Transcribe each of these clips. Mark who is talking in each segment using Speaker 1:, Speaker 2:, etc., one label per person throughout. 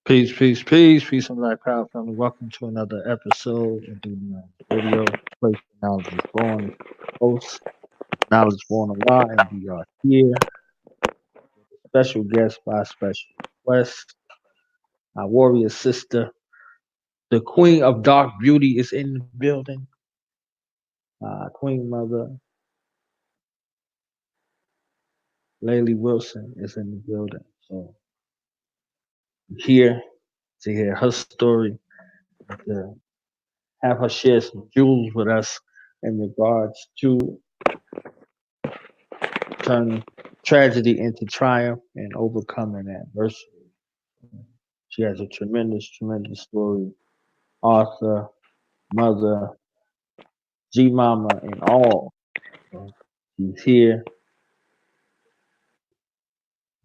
Speaker 1: Peace and light, proud family. Welcome to another episode of the radio place where knowledge is born. Host, knowledge born a lot, and we are here. Special guest by special request. Our warrior sister, the queen of dark beauty, is in the building. Queen mother, Laile Wilson, is in the building. So we're here to hear her story, to have her share some jewels with us in regards to turning tragedy into triumph and overcoming adversity. She has a tremendous story. Author, mother, G Mama, and all. So she's here.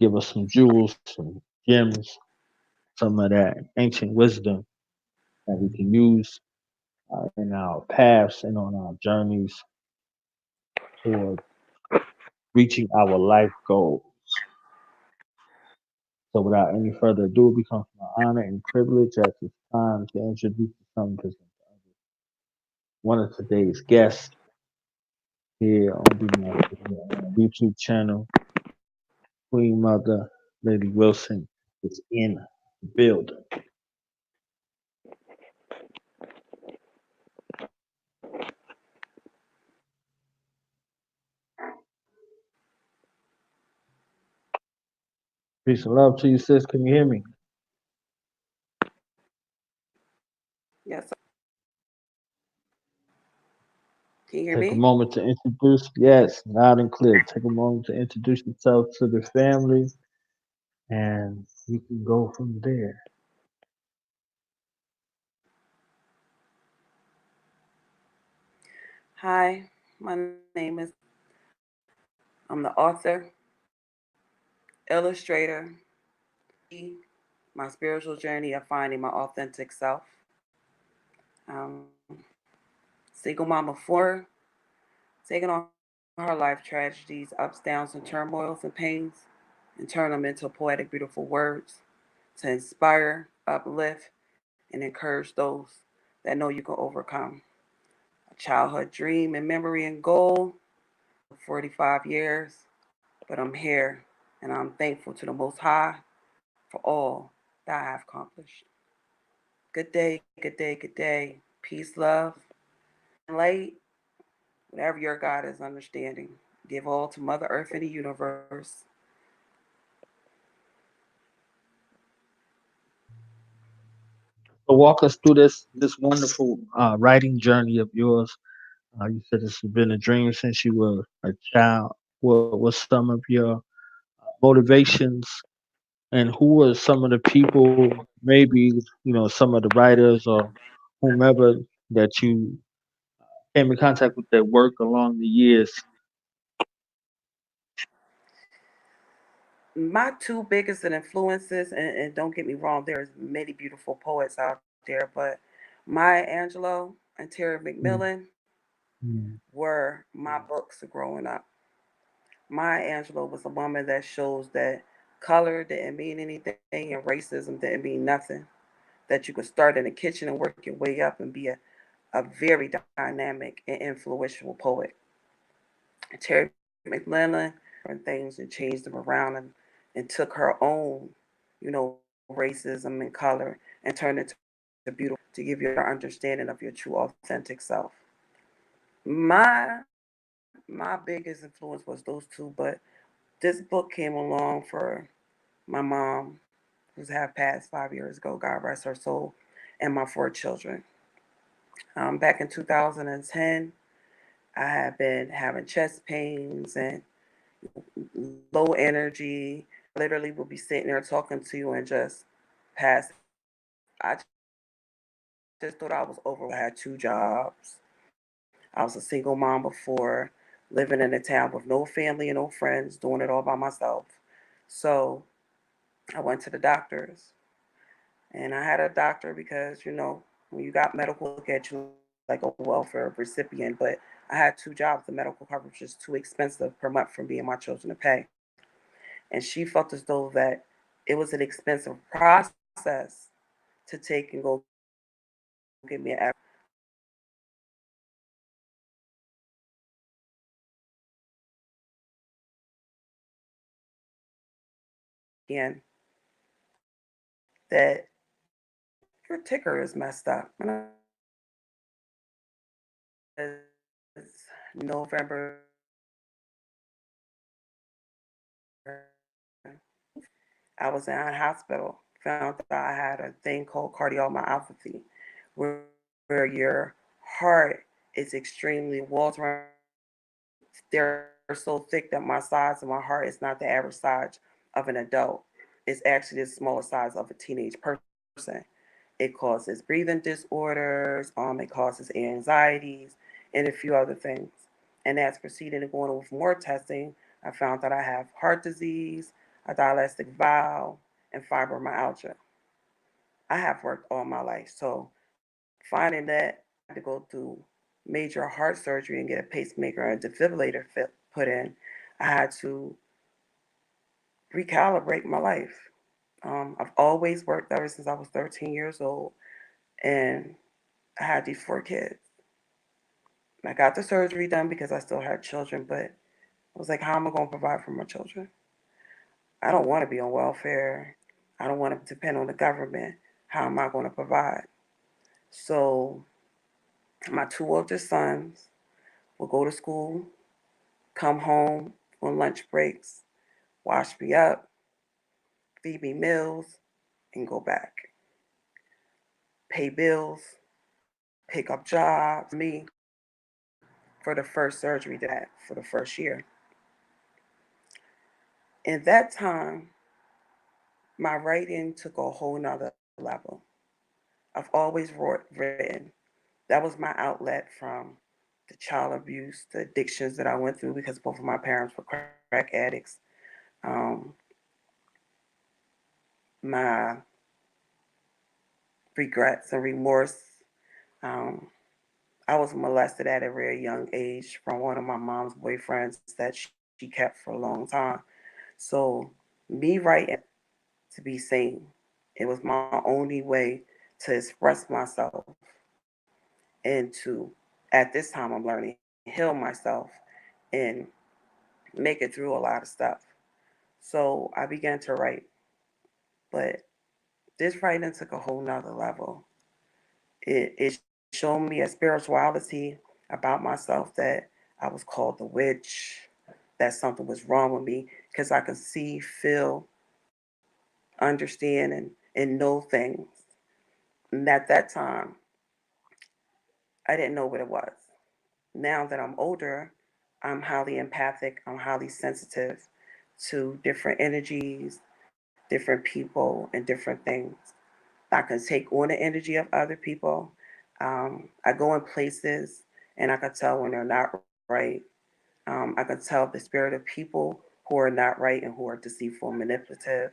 Speaker 1: Give us some jewels, some gems, some of that ancient wisdom that we can use in our paths and on our journeys toward reaching our life goals. So without any further ado, it becomes my honor and privilege at this time to introduce the some one of today's guests here on the YouTube channel. Queen Mother Lady Wilson is in the building. Peace and love to you, sis. Can you hear me?
Speaker 2: Yes. Can you hear
Speaker 1: Take a
Speaker 2: me?
Speaker 1: moment to introduce, yes, loud and clear. Take a moment to introduce yourself to the family, and we can go from there.
Speaker 2: Hi, my name is, I'm the author, illustrator, my spiritual journey of finding my authentic self. Um, Single mom of four, taking on her life tragedies, ups, downs, and turmoils and pains, and turn them into poetic, beautiful words to inspire, uplift, and encourage those that know you can overcome. A childhood dream and memory and goal for 45 years, but I'm here and I'm thankful to the Most High for all that I have accomplished. Good day, good day, good day. Peace, love, and light, whatever your God is understanding. Give all to Mother Earth and the universe.
Speaker 1: So walk us through this wonderful writing journey of yours. You said this has been a dream since you were a child. What was some of your motivations, and who were some of the people, maybe some of the writers or whomever that you came in contact with their work along the years?
Speaker 2: My two biggest influences, and don't get me wrong, there's many beautiful poets out there, but Maya Angelou and Terry
Speaker 1: Mm,
Speaker 2: McMillan
Speaker 1: mm,
Speaker 2: were my books growing up. Maya Angelou was a woman that shows that color didn't mean anything and racism didn't mean nothing. That you could start in the kitchen and work your way up and be a very dynamic and influential poet. Terry McMillan different things and changed them around and took her own, racism and color and turned it to beautiful to give you an understanding of your true authentic self. My biggest influence was those two, but this book came along for my mom, who's have passed 5 years ago, God rest her soul, and my four children. Back in 2010, I had been having chest pains and low energy. Literally would be sitting there talking to you and just pass out. I just thought I was overwhelmed. I had two jobs. I was a single mom before, living in a town with no family and no friends, doing it all by myself. So I went to the doctors, and I had a doctor because, when you got medical, they look at you like a welfare recipient. But I had two jobs. The medical coverage was too expensive per month for me and my children to pay. And she felt as though that it was an expensive process process to take and go get me an again that your ticker is messed up. And I was I was in a hospital, found out I had a thing called cardiomyopathy, where your heart is extremely walls around. They're so thick that my size of my heart is not the average size of an adult. It's actually the smallest size of a teenage person. It causes breathing disorders, it causes anxieties, and a few other things. And as proceeding to going with more testing, I found that I have heart disease, a dialastic valve, and fibromyalgia. I have worked all my life. So finding that I had to go through major heart surgery and get a pacemaker and defibrillator put in, I had to recalibrate my life. I've always worked ever since I was 13 years old, and I had these four kids. I got the surgery done because I still had children, but I was like, how am I going to provide for my children? I don't want to be on welfare. I don't want to depend on the government. How am I going to provide? So my two oldest sons will go to school, come home on lunch breaks, wash me up, feed me meals, and go back. Pay bills, pick up jobs, me for the first surgery that for the first year. In that time, my writing took a whole nother level. I've always written. That was my outlet from the child abuse, the addictions that I went through because both of my parents were crack addicts. Um, my regrets and remorse. Um, I was molested at a very young age from one of my mom's boyfriends that she kept for a long time. So, me writing to be seen, it was my only way to express myself and to, at this time, I'm learning, heal myself and make it through a lot of stuff. So, I began to write, but this writing took a whole nother level. It showed me a spirituality about myself that I was called the witch, that something was wrong with me because I could see, feel, understand, and know things. And at that time, I didn't know what it was. Now that I'm older, I'm highly empathic, I'm highly sensitive to different energies, different people, and different things. I can take on the energy of other people. I go in places and I can tell when they're not right. I can tell the spirit of people who are not right and who are deceitful and manipulative.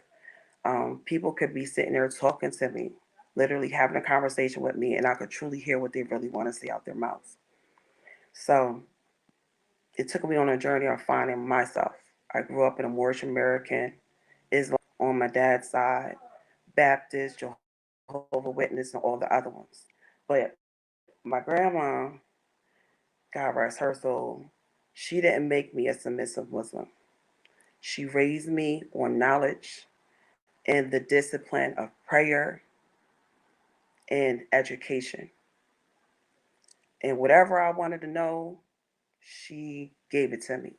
Speaker 2: People could be sitting there talking to me, literally having a conversation with me, and I could truly hear what they really want to say out their mouths. So it took me on a journey of finding myself. I grew up in a Moorish American, Islam on my dad's side, Baptist, Jehovah Witness, and all the other ones. But my grandma, God rest her soul, she didn't make me a submissive Muslim. She raised me on knowledge and the discipline of prayer and education. And whatever I wanted to know, she gave it to me.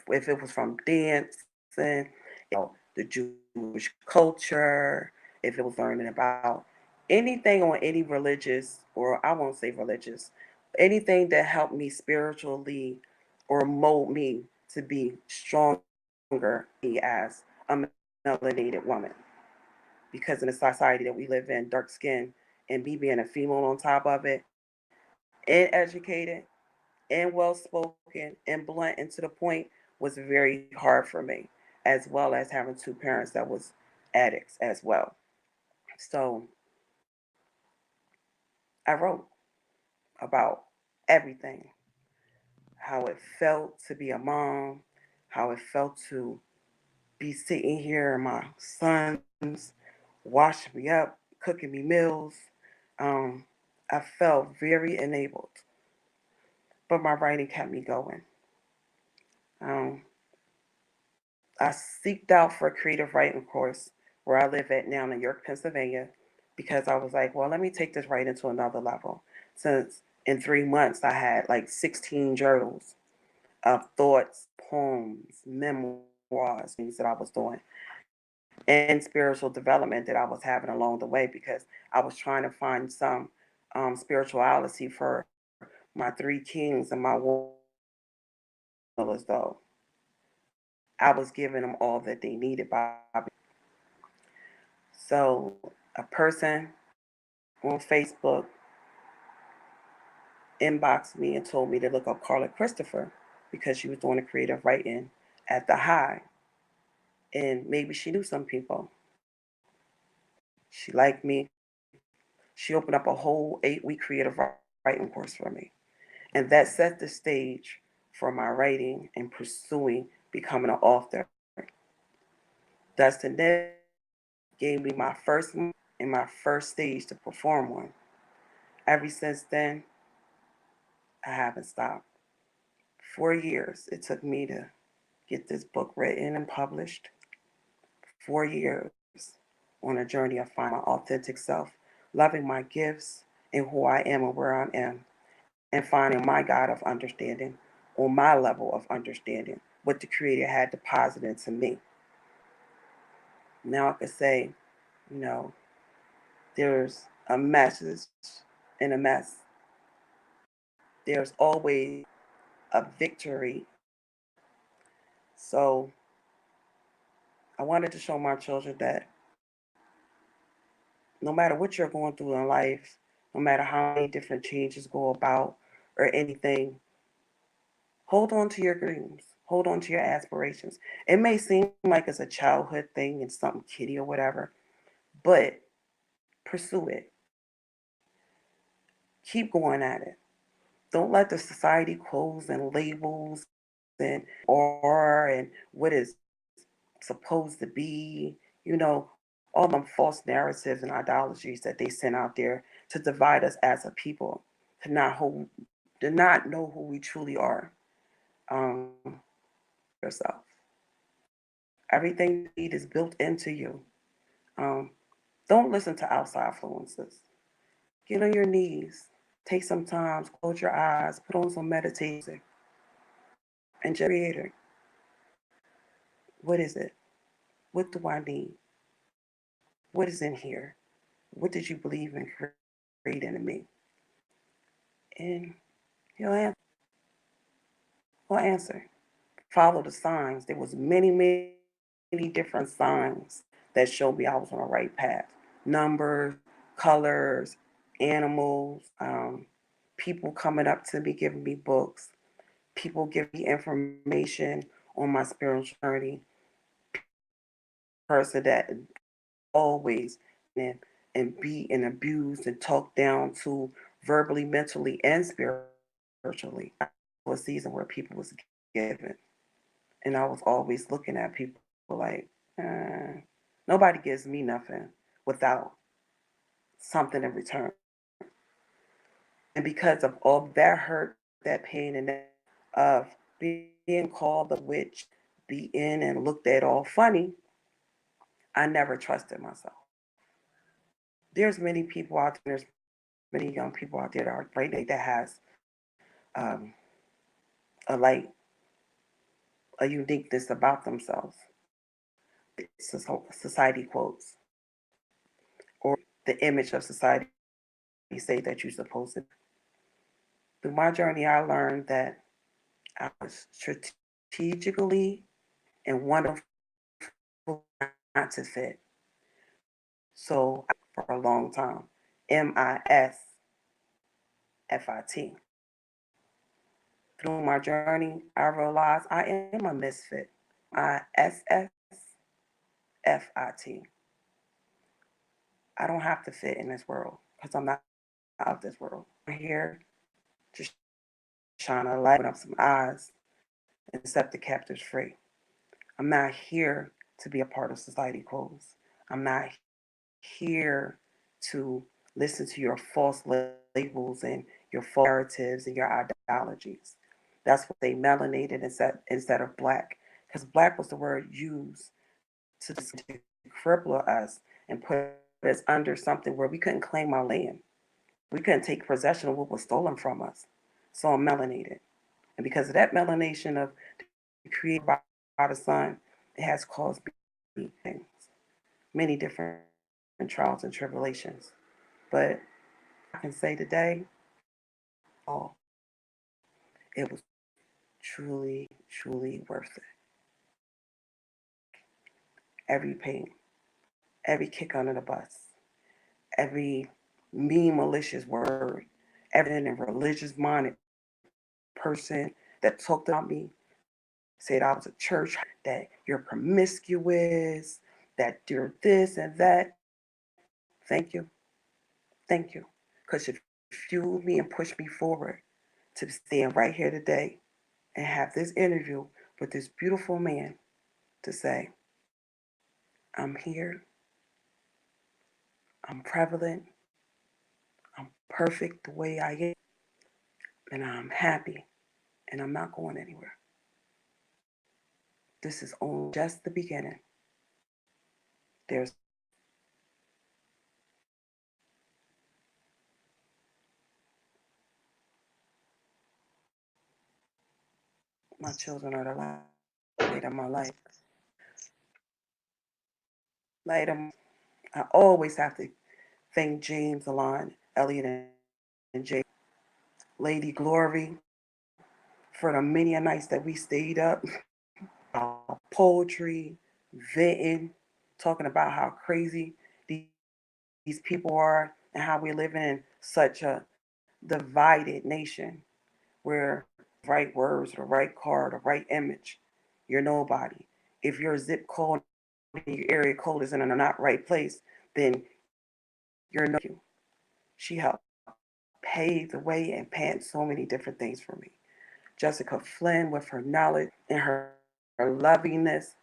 Speaker 2: If it was from dancing, the Jewish culture, if it was learning about anything on any religious, or I won't say religious, anything that helped me spiritually or mold me to be stronger as a melanated woman. Because in the society that we live in, dark skin, and me being a female on top of it, and educated, and well spoken, and blunt, and to the point was very hard for me, as well as having two parents that was addicts as well. So I wrote about everything, how it felt to be a mom, how it felt to be sitting here in my son's washing me up, cooking me meals. Um, I felt very enabled, but my writing kept me going. Um, I seeked out for a creative writing course where I live at now in York, Pennsylvania, because I was like, well, let me take this writing to another level. Since in 3 months I had like 16 journals of thoughts, poems, memoirs, things that I was doing, and spiritual development that I was having along the way because I was trying to find some spirituality for my three kings and my as though I was giving them all that they needed by. So a person on Facebook inboxed me and told me to look up Carla Christopher because she was doing a creative writing at the high, and maybe she knew some people. She liked me. She opened up a whole 8-week creative writing course for me. And that set the stage for my writing and pursuing becoming an author. Dustin Nick gave me my first and my first stage to perform one. Ever since then, I haven't stopped. 4 years it took me to get this book written and published. 4 years on a journey of finding my authentic self, loving my gifts and who I am and where I am, and finding my God of understanding on my level of understanding what the Creator had deposited into me. Now I could say, you know, there's a message in a mess. There's always a victory. So I wanted to show my children that no matter what you're going through in life, no matter how many different changes go about or anything, hold on to your dreams. Hold on to your aspirations. It may seem like it's a childhood thing and something kiddie or whatever, but pursue it. Keep going at it. Don't let the society quotes and labels and are and what is supposed to be, all them false narratives and ideologies that they send out there to divide us as a people, to not know who we truly are. Yourself. Everything you need is built into you. Um, don't listen to outside influences. Get on your knees. Take some time, close your eyes, put on some meditation, and just creator. What is it? What do I need? What is in here? What did you believe in creating in me? And he'll answer. He'll answer. Follow the signs. There was many, many different signs that showed me I was on the right path. Numbers, colors, animals, people coming up to me, giving me books, people giving me information on my spiritual journey, person that always and beat and abused and talked down to verbally, mentally, and spiritually. A season where people was given, and I was always looking at people like, nobody gives me nothing without something in return. And because of all that hurt, that pain, and that of being called a witch, beaten, and looked at all funny, I never trusted myself. There's many people out there, there's many young people out there that are right now that has um, a light, a uniqueness about themselves. Society quotes or the image of society say that you're supposed to. Through my journey, I learned that I was strategically and wonderful not to fit. So I for a long time. MISFIT. Through my journey, I realized I am a misfit. MISSFIT. I don't have to fit in this world because I'm not of this world. I'm here to shine a light, open up some eyes, and set the captives free. I'm not here to be a part of society quotes. I'm not here here to listen to your false labels and your false narratives and your ideologies. That's what they melanated instead of black, because black was the word used to cripple us and put us under something where we couldn't claim our land. We couldn't take possession of what was stolen from us. So I'm melanated. And because of that melanation of the creator by the sun, it has caused me things, many different trials and tribulations. But I can say today, all it was truly, truly worth it. Every pain, every kick under the bus, every mean, malicious word, every religious minded person that talked about me, said I was a church, that you're promiscuous, that you're this and that. Thank you. Thank you. Because you fueled me and pushed me forward to stand right here today and have this interview with this beautiful man to say, I'm here, I'm prevalent, I'm perfect the way I am, and I'm happy, and I'm not going anywhere. This is only just the beginning. There's my children are the light of my life. Light of my, I always have to thank James, Alon, Elliot, and Jay, Lady Glory, for the many a nights that we stayed up, poetry, venting, talking about how crazy these people are and how we're living in such a divided nation where right words or the right card or right image, you're nobody. If your zip code and your area code is in a not right place, then you're nobody. She helped pave the way and plant so many different things for me. Jessica Flynn, with her knowledge and her lovingness,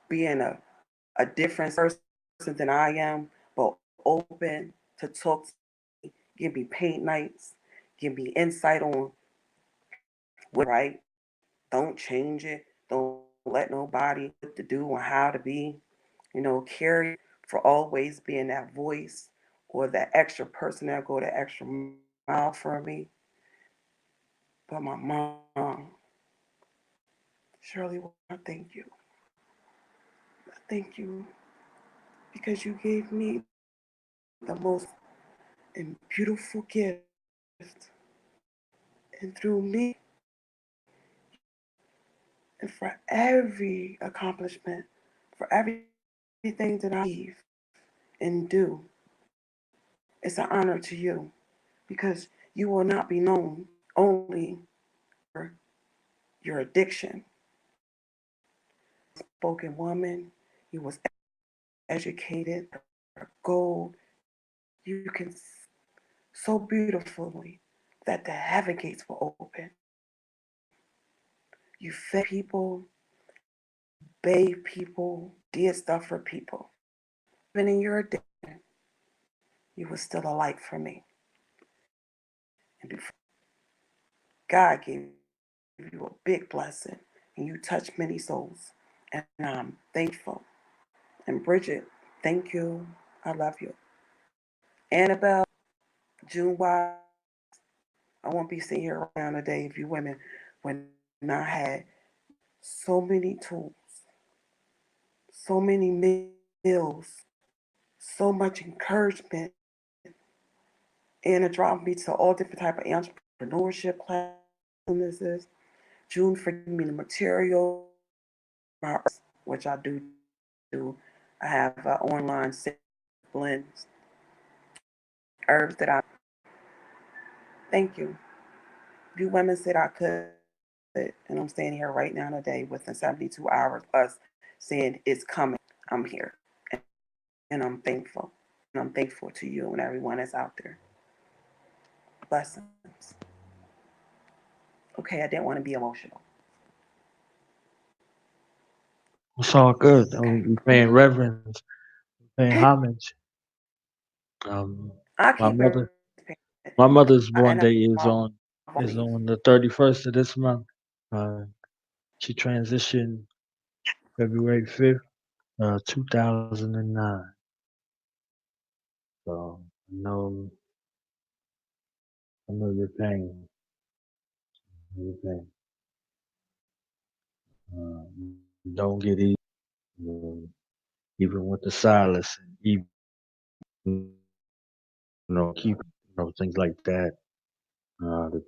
Speaker 2: being a different person than I am, but open to talk to me, give me paint nights, give me insight on what's right. Don't change it. Don't let nobody tell you what to do and how to be. Carrie, for always being that voice or that extra person that go the extra mile for me. But my mom, Shirley, I thank you. I thank you because you gave me the most and beautiful gift. And through me, you and for every accomplishment, for everything that I achieve and do, it's an honor to you because you will not be known only for your addiction. You was a well-spoken woman. You was educated. You're gold. You can so beautifully that the heaven gates were open. You fed people, you bathed people, did stuff for people. Even in your addiction, you was still a light for me. And before God gave you a big blessing and you touched many souls. And I'm thankful. And Bridget, thank you. I love you. Annabelle, June Wise, I won't be sitting here right now today if you women would not had so many tools, so many meals, so much encouragement, and it dropped me to all different type of entrepreneurship classes and businesses. June for giving me the materials for my herbs, which I do. I have an online sales blends, herbs that I. Thank you. You women said I could, and I'm standing here right now today within 72 hours of us saying it's coming. I'm here, and I'm thankful. And I'm thankful to you and everyone that's out there. Blessings. Okay, I didn't want to be emotional.
Speaker 1: It's all good.
Speaker 2: Okay.
Speaker 1: We paying reverence, we paying homage. Um,
Speaker 2: I
Speaker 1: my
Speaker 2: keep
Speaker 1: mother,
Speaker 2: it
Speaker 1: my mother's
Speaker 2: and
Speaker 1: born day
Speaker 2: my
Speaker 1: is
Speaker 2: belief.
Speaker 1: on the 31st of this month. Uh, she transitioned February 5th, 2009. So I know your pain. Your pain. Don't get easy, even with the silence, and even keep things like that. The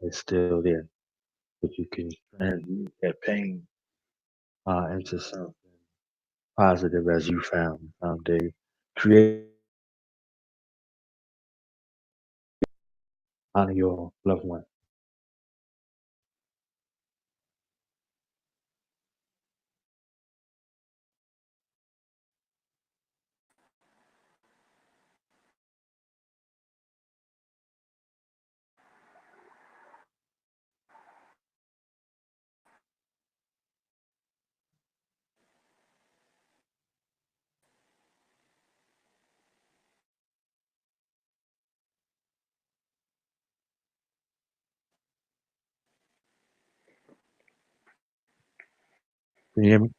Speaker 1: it's still there, but you can transmute that pain into something positive, as you found a create honor your loved one. Can you hear me?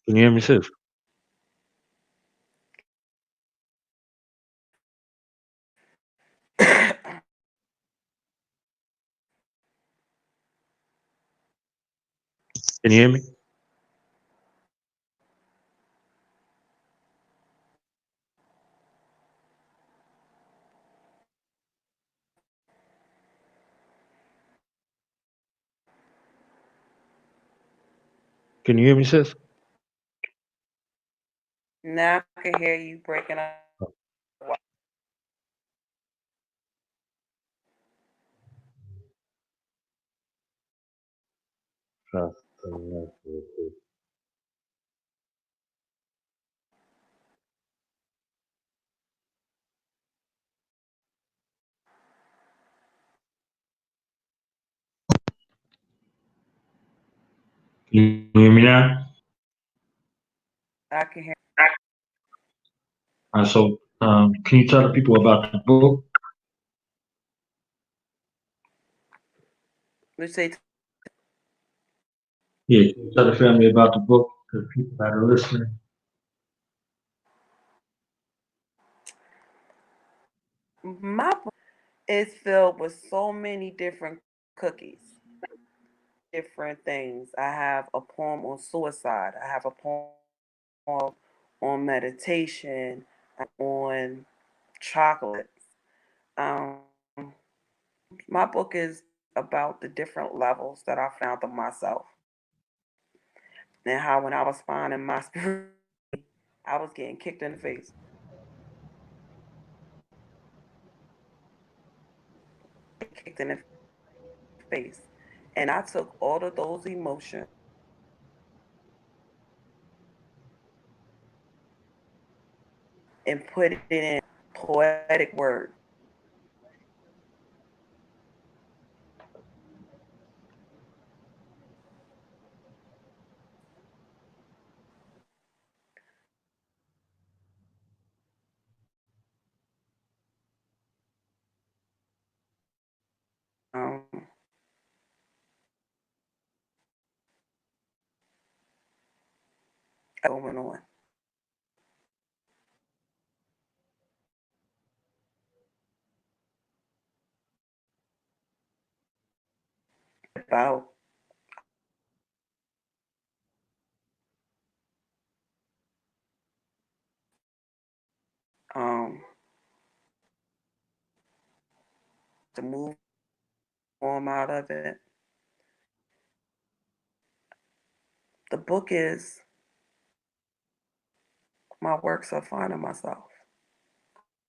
Speaker 1: Can you hear me, sis? Can you hear me? Can you hear me, sis?
Speaker 2: Now I can hear you breaking up.
Speaker 1: Oh, trust and love real quick. Can you hear me now?
Speaker 2: I can hear.
Speaker 1: So, can you tell the people about the book?
Speaker 2: We say
Speaker 1: Yeah, can you tell the family about the book? The people that are listening.
Speaker 2: my book is filled with so many different cookies, different things. I have a poem on suicide. I have a poem on meditation, on chocolate. Um, my book is about the different levels that I found of myself and how when I was finding my spirit, I was getting kicked in the face, kicked in the face. And I took all of those emotions and put it in poetic words. Um, going on about um, to move on out of it. The book is my works of finding myself,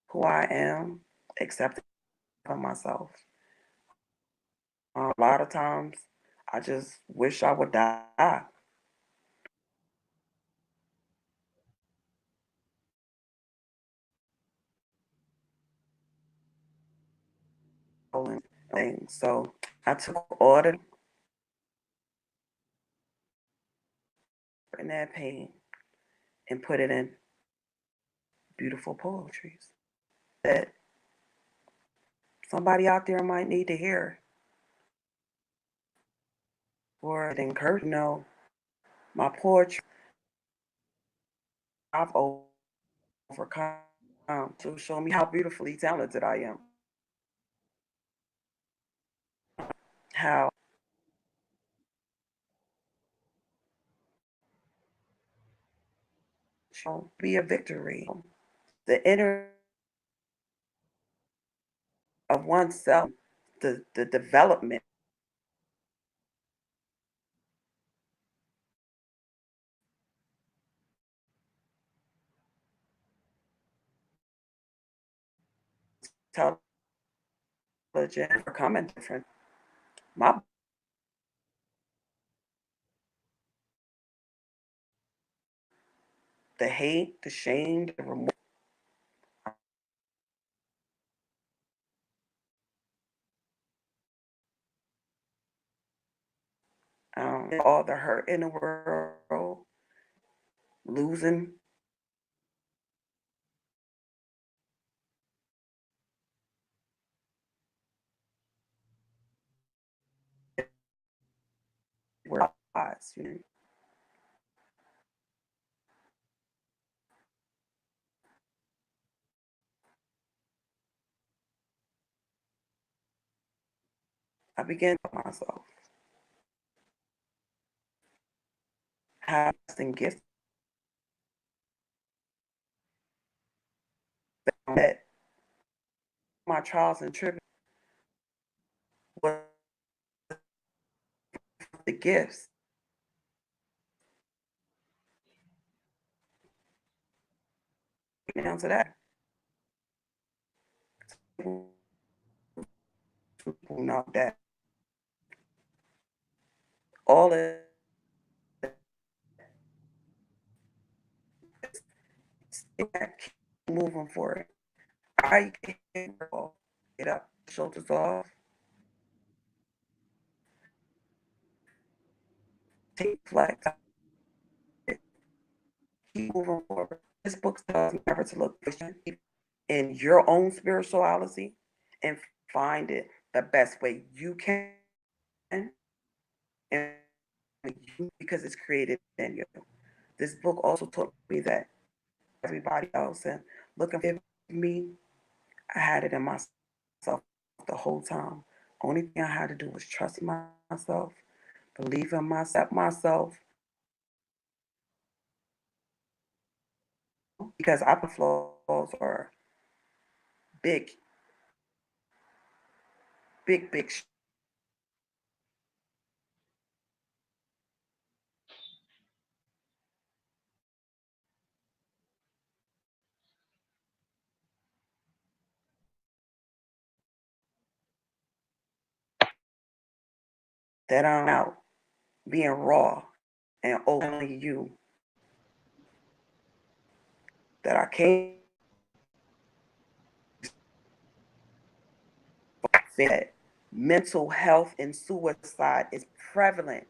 Speaker 2: who I am, accepting of myself. A lot of times, I just wish I would die. And things. So I took all the and that pain and put it in beautiful poetries that somebody out there might need to hear or encourage. My poetry I've overcome to show me how beautifully talented I am. How be a victory. The inner of oneself, the development, intelligent, overcoming different. My the hate, the shame, the remorse, all the hurt in the world, losing were lies. I began to myself, having gifts that my trials and tribulations were the gifts down to that. People know that all of keep moving forward. I get up, shoulders off, take flex, keep moving forward. This book tells me never to look in your own spirituality and find it the best way you can and because it's created in you. This book also taught me that everybody else and looking for me, I had it in myself the whole time. Only thing I had to do was trust myself, believe in myself, because I flaws are big, big that I'm out being raw and only you that I came that mental health and suicide is prevalent.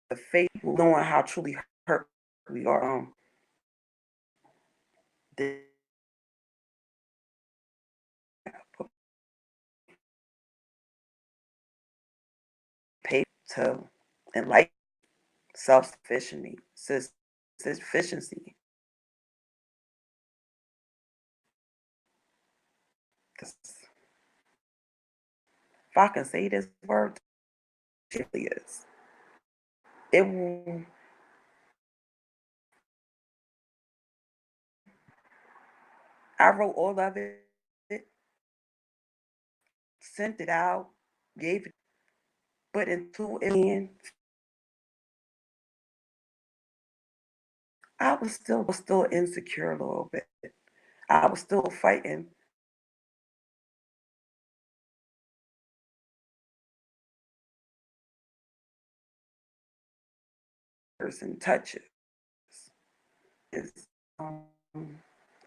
Speaker 2: The faith knowing how truly hurt we are. The pay to enlighten self-sufficiency, sufficiency. If I can say this word, it really is. It will. I wrote all of it, sent it out, gave it, but into it. I was still insecure a little bit. I was still fighting person touches is an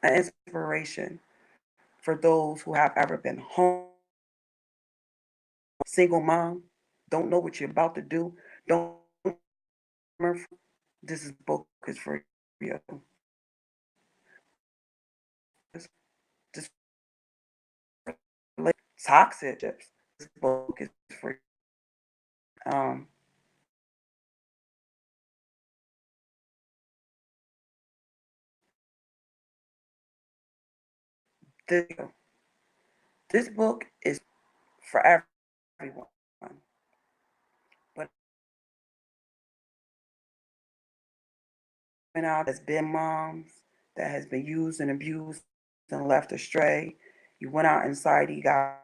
Speaker 2: inspiration for those who have ever been home single mom, don't know what you're about to do, don't this is book is for you. Just like toxic chips. This book is for um this, this book is for everyone. But went out as been moms that has been used and abused and left astray. You went out inside, you got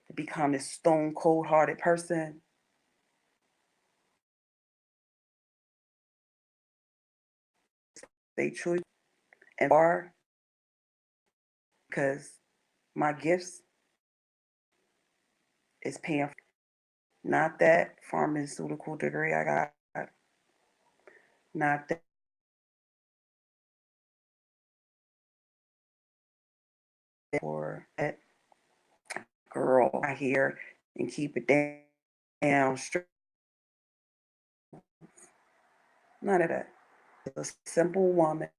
Speaker 2: to become this stone cold hearted person. They choose and are because my gifts is paying, not that pharmaceutical degree I got, not that or that girl I hear and keep it down straight. None of that. A simple woman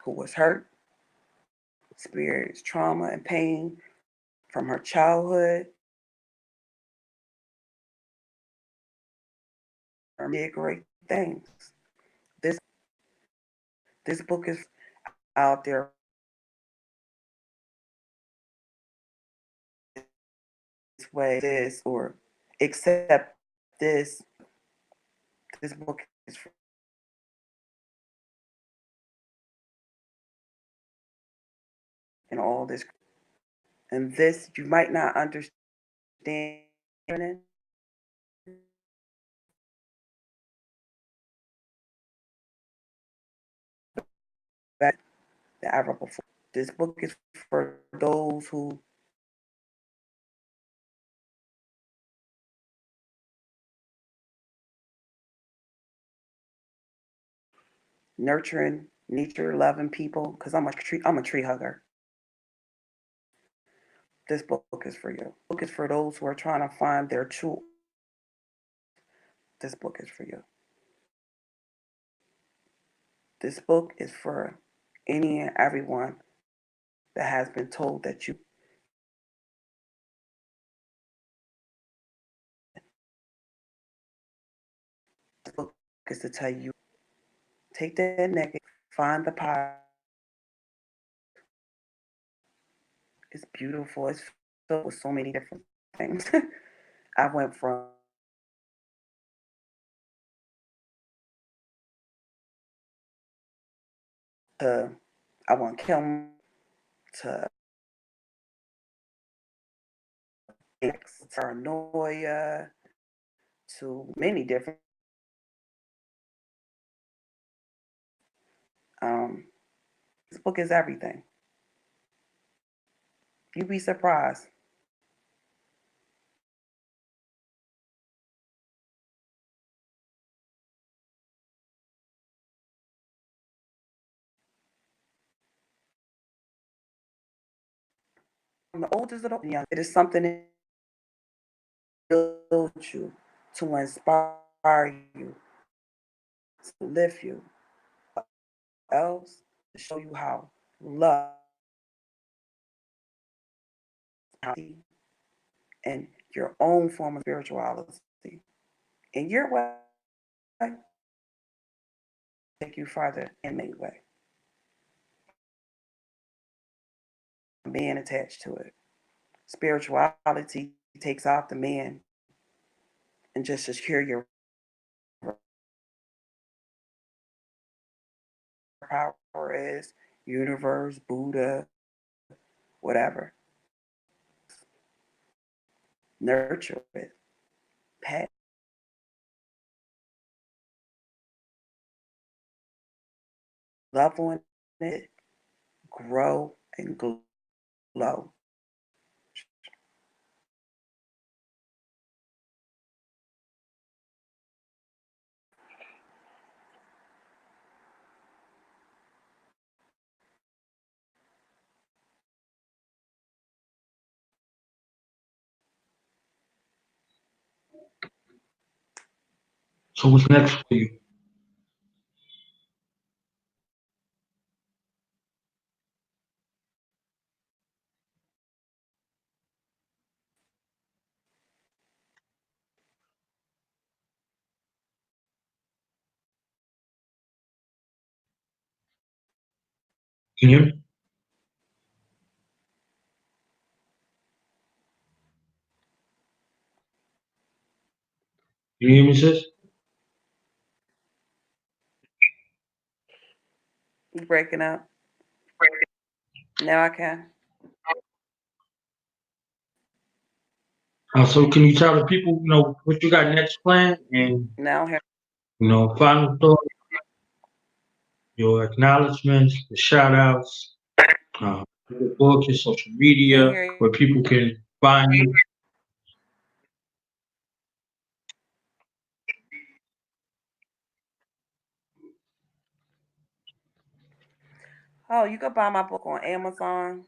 Speaker 2: who was hurt, experienced trauma and pain from her childhood, or did great things. This this book is out there this way, this or accept this. This book is for, and all this, and this you might not understand that ever before. This book is for those who nurturing nature, loving people. Because I'm a tree hugger. This book is for you. Book is for those who are trying to find their true. This book is for you. This book is for any and everyone that has been told that you. This book is to tell you take that negative, find the positive. It's beautiful. It's filled with so many different things. I went from to I want to kill him to paranoia to many different. Um, this book is everything. You'd be surprised. From the oldest of the young, it is something that builds you, to inspire you, to lift you, else to show you how love and your own form of spirituality in your way take you farther in many way. Being attached to it. Spirituality takes out the man and just secure your power is universe, Buddha, whatever. Nurture it, pet, love on it, grow and glow.
Speaker 1: So what's next for you? Can you hear me? Can you hear me, sis?
Speaker 2: You breaking up? Now I can.
Speaker 1: So can you tell the people, what you got next planned and,
Speaker 2: Now here.
Speaker 1: final thought, your acknowledgments, the shout outs, your book, your social
Speaker 2: Can't
Speaker 1: media,
Speaker 2: hear you.
Speaker 1: where people can find you.
Speaker 2: Oh, you can buy my book on Amazon.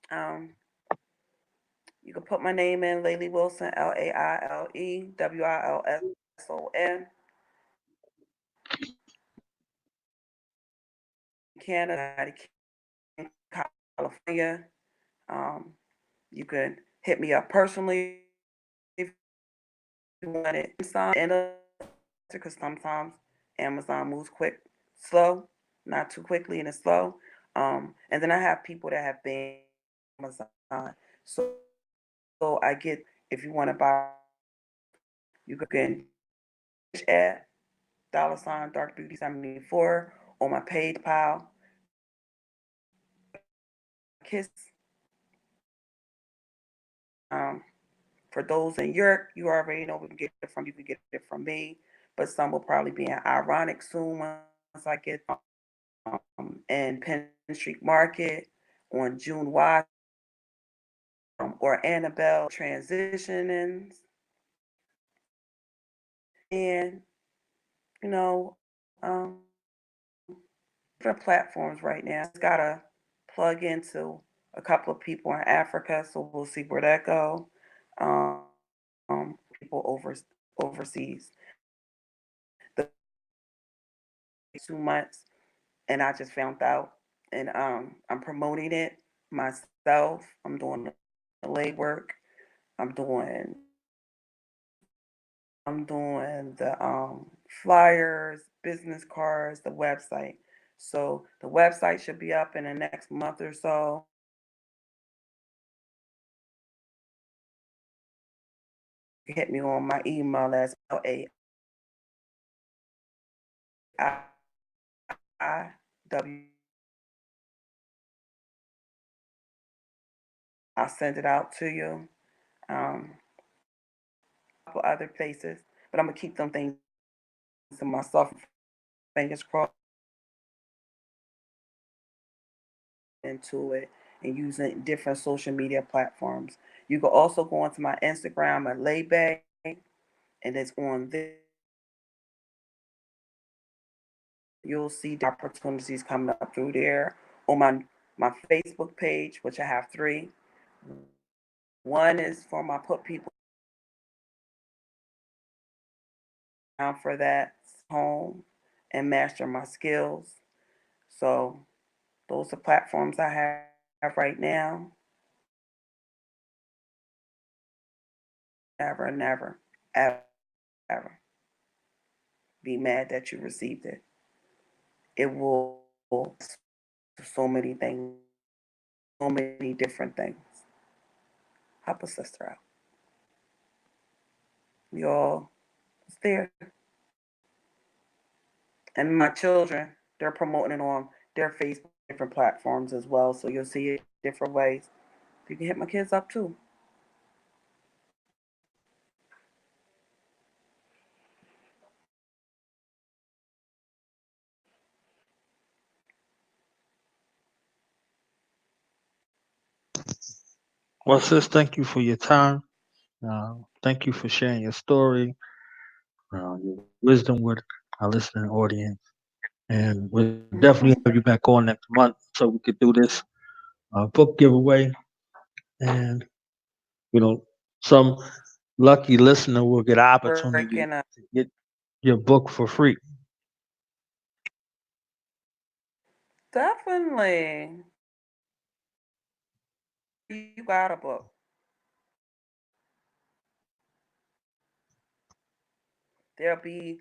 Speaker 2: Um, you can put my name in, Laile Wilson, LaileWilson, Canada, California. Um, you can hit me up personally if you want it. And because sometimes Amazon moves slow, not too quickly, and it's slow. And then I have people that have been Amazon, so I get if you want to buy, you can at $ Dark Beauty 74 on my PayPal. Kiss. Um, for those in Europe, you already know we can get it from you can get it from me, but some will probably be in Ironic soon once I get in Penn Street Market on June Y or Annabelle transitioning and you know different platforms right now. It's gotta plug into a couple of people in Africa, so we'll see where that go. People overseas. The 2 months, and I just found out, and I'm promoting it myself. I'm doing the legwork. I'm doing I'm doing the flyers, business cards, the website. So the website should be up in the next month or so. Hit me on my email that's LAIW. I'll send it out to you. Um, a couple other places, but I'm gonna keep them things to myself. Fingers crossed into it and using different social media platforms. You can also go onto my Instagram at Laybe, and it's on there. You'll see the opportunities coming up through there. On my Facebook page, which I have three. One is for my put people down for that home and master my skills. So those are platforms I have right now. Never, never, ever, ever be mad that you received it. It will so many things, so many different things. Help a sister out. Y'all, it's there. And my children, they're promoting it on their Facebook different platforms as well. So you'll see it different ways. You can hit my kids up too.
Speaker 1: Well, sis, thank you for your time. Thank you for sharing your story, your wisdom with our listening audience. And we'll definitely have you
Speaker 2: Hmm.
Speaker 1: back on next month so we could do this book giveaway. And, you know, some lucky listener will get an opportunity
Speaker 2: Working
Speaker 1: to get your book for free.
Speaker 2: Definitely. You got a book. There'll be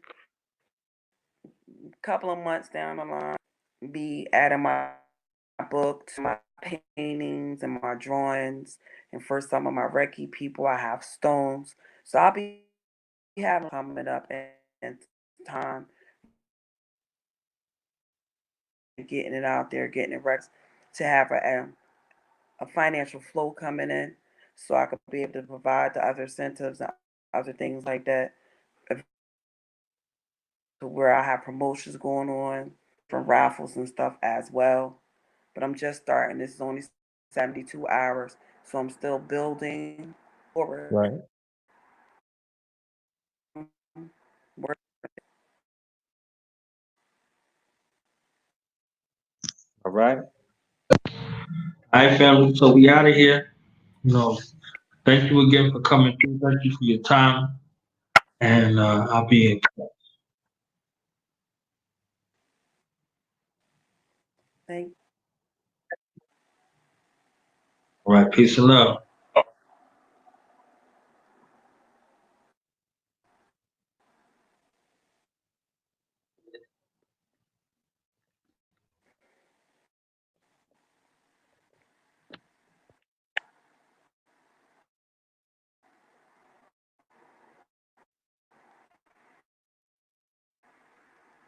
Speaker 2: a couple of months down the line, be adding my book to my paintings and my drawings. And for some of my Reiki people, I have stones. So I'll be having coming up in time, getting it out there, getting it ready to have a financial flow coming in so I could be able to provide the other incentives and other things like that to where I have promotions going on from raffles and stuff as well. But I'm just starting. This is only 72 hours, so I'm still building forward.
Speaker 1: Right.
Speaker 2: Work.
Speaker 1: All right. All right, family. So we out of here. You know, thank you again for coming through. Thank you for your time. And I'll be in.
Speaker 2: Thank
Speaker 1: All right. Peace and love.